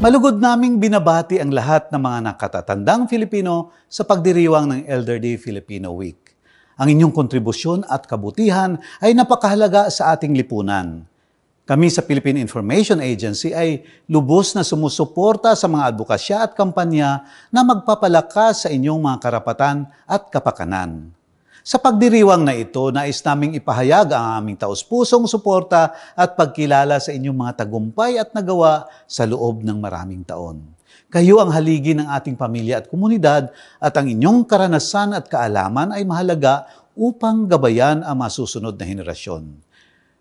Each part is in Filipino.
Malugod naming binabati ang lahat ng mga nakatatandang Filipino sa pagdiriwang ng Elder Day Filipino Week. Ang inyong kontribusyon at kabutihan ay napakahalaga sa ating lipunan. Kami sa Philippine Information Agency ay lubos na sumusuporta sa mga advokasya at kampanya na magpapalakas sa inyong mga karapatan at kapakanan. Sa pagdiriwang na ito, nais naming ipahayag ang aming taus-pusong suporta at pagkilala sa inyong mga tagumpay at nagawa sa loob ng maraming taon. Kayo ang haligi ng ating pamilya at komunidad at ang inyong karanasan at kaalaman ay mahalaga upang gabayan ang masusunod na henerasyon.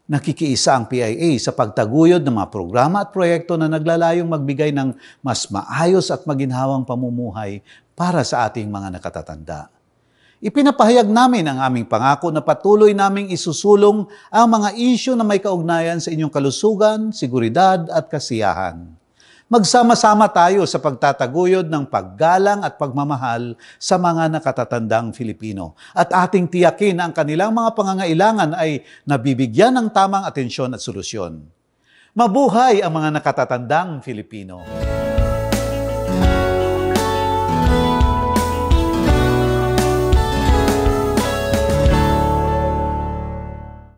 Nakikiisa ang PIA sa pagtaguyod ng mga programa at proyekto na naglalayong magbigay ng mas maayos at maginhawang pamumuhay para sa ating mga nakatatanda. Ipinapahayag namin ang aming pangako na patuloy naming isusulong ang mga isyu na may kaugnayan sa inyong kalusugan, seguridad at kasiyahan. Magsama-sama tayo sa pagtataguyod ng paggalang at pagmamahal sa mga nakatatandang Filipino at ating tiyakin na ang kanilang mga pangangailangan ay nabibigyan ng tamang atensyon at solusyon. Mabuhay ang mga nakatatandang Filipino!